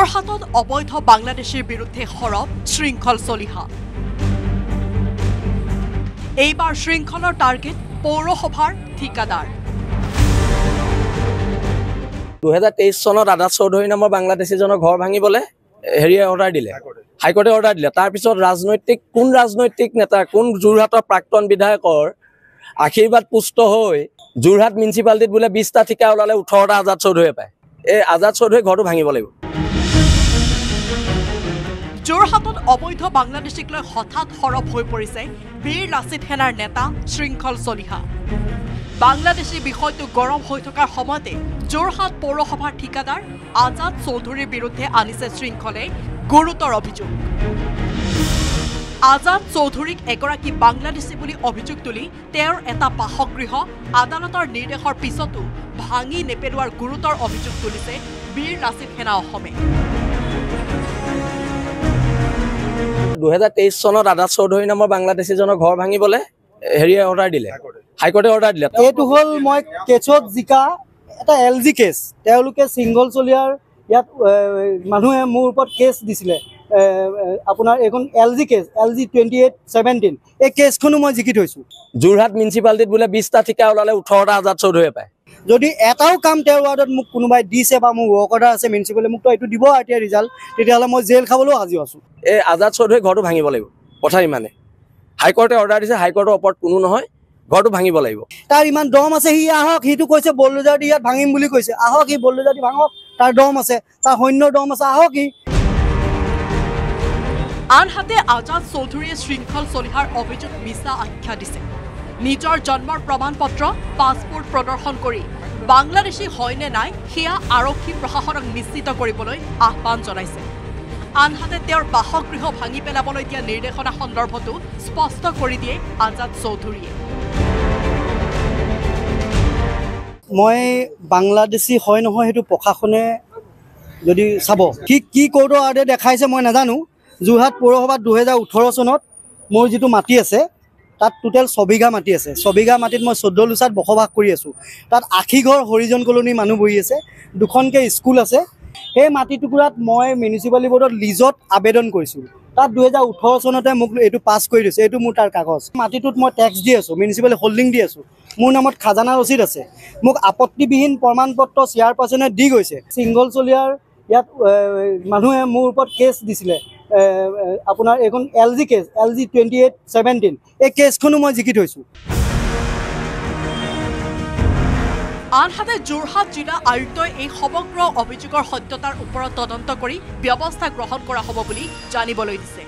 যোৰহাটত অবৈধ বাংলাদেশীৰ বিৰুদ্ধে সৰব শৃংখল চলিহা। এইবাৰ শৃংখলৰ টাৰ্গেট পৌৰসভাৰ ঠিকাদাৰ। 2023 চনত আজাদ চৌধুৰী নামৰ বাংলাদেশীজনৰ ঘৰ ভাঙিবলৈ অৰ্ডাৰ দিলে, হাইকোৰ্টে অৰ্ডাৰ দিলে। তাৰ পিছত কোন ৰাজনৈতিক নেতা, কোন যোৰহাটৰ প্ৰাক্তন বিধায়কৰ আশীৰ্বাদ পুষ্ট হৈ যোৰহাট মিউনিচিপালিটিত বোলে 20টা ঠিকা ওলালে 18টা আজাদ চৌধুৰীয়ে পায়। এই আজাদ চৌধুৰীৰ ঘৰটো ভাঙিব লাগিব। যোৰহাটত অবৈধ বাংলাদেশীক লৈ হঠাৎ সৰব হৈ পৰিছে বীৰ লাচিত সেনাৰ নেতা শৃংখল চলিহা। বাংলাদেশী বিষয়টো গৰম হৈ থকাৰ সময়তে যোৰহাট পৌৰসভাৰ ঠিকাদাৰ আজাদ চৌধুৰীৰ বিৰুদ্ধে আনিছে শৃংখলে গুৰুতৰ অভিযোগ। আজাদ চৌধুৰীক এগৰাকী বাংলাদেশী বুলি অভিযোগ তুলি তেওঁৰ এটা বাসগৃহ আদালতৰ নিৰ্দেশৰ পিছতো ভাঙি নেপেলোৱাৰ গুৰুতৰ অভিযোগ তুলিছে বীৰ লাচিত সেনা অসমে। 2023 চনত আজাদ চৌধুৰী নামৰ বাংলাদেশীজনৰ ঘৰ ভাঙিবলৈ অৰ্ডাৰ দিলে, হাইকোৰ্টে অৰ্ডাৰ দিলে। এইটো হ'ল মই কেছত জিকা এটা LG কেছ। তেওঁলোকে শৃংখল চলিহাৰ ইয়াত মানুহে মোৰ ওপৰত কেছ দিছিলে। আপোনাৰ এইখন LG কেছ, LG 2817। এই কেছখনো মই জিকি থৈছোঁ। যোৰহাট মিউনিচিপালিটিত বোলে 20টা ঠিকা ওলালে 18টা আজাদ চৌধুৰীয়ে পায়। যদি এটাও কাম তেওঁৰ ৱাৰ্ডত মোক কোনোবাই দিছে বা মোৰ ৱৰ্ক অৰ্ডাৰ আছে মিউনিচিপালিটি, মোকতো এইটো দিব এতিয়া ৰিজাল্ট, তেতিয়াহ'লে মই জেল খাবলৈও সাজু আছোঁ। এই আজাদ চৌধুৰীৰ ঘৰটো ভাঙিব লাগিব, কথা ইমানে। হাইকোৰ্টে অৰ্ডাৰ দিছে, হাইকোৰ্টৰ ওপৰত কোনো নহয়, ঘৰটো ভাঙিব লাগিব। তাৰ ইমান দম আছে, সি আহক, সিটো কৈছে বলডোজাৰ দি ইয়াত ভাঙিম বুলি কৈছে। আহক, সি বলডোজাৰ দি ভাঙক, তাৰ দম আছে, তাৰ সৈন্যৰ দম আছে, আহক সি। আনহাতে আজাদ চৌধুৰীয়ে শৃংখল চলিহাৰ অভিযোগ মিছা আখ্যা দিছে। নিজৰ জন্মৰ প্ৰমাণ পত্ৰ, পাছপোৰ্ট প্ৰদৰ্শন কৰি বাংলাদেশী হয় নে নাই সেয়া আৰক্ষী প্ৰশাসনক নিশ্চিত কৰিবলৈ আহ্বান জনাইছে। আনহাতে তেওঁৰ বাসগৃহ ভাঙি পেলাবলৈ দিয়া নিৰ্দেশনা সন্দৰ্ভতো স্পষ্ট কৰি দিয়ে আজাদ চৌধুৰীয়ে। মই বাংলাদেশী হয় নহয় সেইটো প্ৰশাসনে যদি চাব, কি কোৰ্টৰ অৰ্ডাৰ দেখাইছে মই নাজানো। যোৰহাট পৌৰসভাত 2018 চনত মোৰ যিটো মাটি আছে তাত টোটেল 6 বিঘা মাটি আছে। 6 বিঘা মাটিত মই 14 লোচাত বসবাস কৰি আছোঁ। তাত 80 ঘৰ হৰিজন কলনীৰ মানুহ বহি আছে, 2খনকৈ স্কুল আছে। সেই মাটি টুকুৰাত মই মিউনিচিপালিটি বৰ্ডত লিজত আবেদন কৰিছোঁ। তাত 2018 চনতে মোক এইটো পাছ কৰি দিছে। এইটো মোৰ তাৰ কাগজ। মাটিটোত মই টেক্স দি আছোঁ, মিউনিচিপালিটি হোল্ডিং দি আছোঁ। মোৰ নামত খাজানা ৰচিদ আছে। মোক আপত্তিবিহীন প্ৰমাণ পত্ৰ চেয়াৰপাৰ্চনে দি গৈছে। শৃংখল চলিহাৰ ইয়াত মানুহে মোৰ ওপৰত কেছ দিছিলে। আপোনাৰ এইখন LG কেছ, LG 2817। এই কেছখনো মই জিকি থৈছোঁ। আনহাতে যোৰহাট জিলা আয়ুক্তই এই সমগ্ৰ অভিযোগৰ সত্যতাৰ ওপৰত তদন্ত কৰি ব্যৱস্থা গ্ৰহণ কৰা হ'ব বুলি জানিবলৈ দিছে।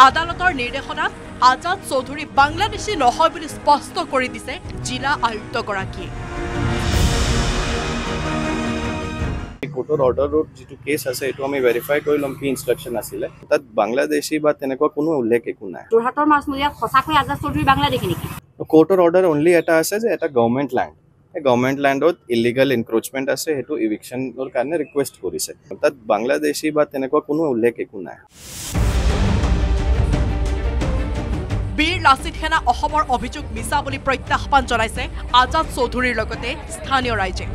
আদালতৰ নিৰ্দেশনাত আজাদ চৌধুৰী বাংলাদেশী নহয় বুলি স্পষ্ট কৰি দিছে জিলা আয়ুক্তগৰাকীয়ে। কোৰ্টৰ অৰ্ডাৰত যিটো কেছ আছে এইটো আমি ভেৰিফাই কৰি ল'ম কি ইনষ্ট্ৰাকশ্যন আছিলে। তাত বাংলাদেশী বা তেনেকুৱা কোনো উল্লেখ একো নাই। যোৰহাটৰ মাছমৰীয়া সঁচাকৈ আজাদ চৌধুৰী বাংলাদেশী নেকি? কোৰ্টৰ অৰ্ডাৰ অনলি এটা আছে যে এটা গভৰ্ণমেণ্ট লেণ্ড, এই গভৰ্ণমেণ্ট লেণ্ডত ইলিগেল ইনক্ৰোচমেণ্ট আছে, সেইটো ইভিকশ্যনৰ কাৰণে ৰিকুৱেষ্ট কৰিছে। তাত বাংলাদেশী বা তেনেকুৱা কোনো উল্লেখ একো নাই। বীৰ লাচিত সেনা অসমৰ অভিযোগ মিছা বুলি প্ৰত্যাহ্বান জনাইছে আজাদ চৌধুৰীৰ লগতে স্থানীয় ৰাইজে।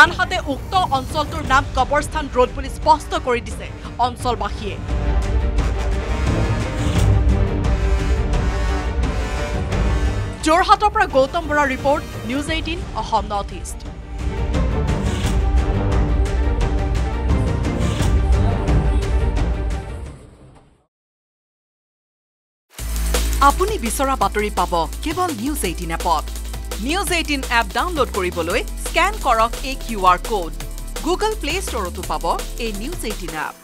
আনহাতে উক্ত অঞ্চলটোৰ নাম কবৰস্থান ৰোড বুলি স্পষ্ট কৰি দিছে অঞ্চলবাসীয়ে। যোৰহাটৰ পৰা গৌতম বৰাৰ report, news 18 Assam north east. আপুনি বিচৰা বাতৰি পাব কেৱল নিউজ 18 এপত। নিউজ 18 এপ ডাউনলোড কৰিবলৈ স্কেন কৰক এই QR কোড। গুগল প্লে ষ্টৰতো পাব এই নিউজ 18 এপ।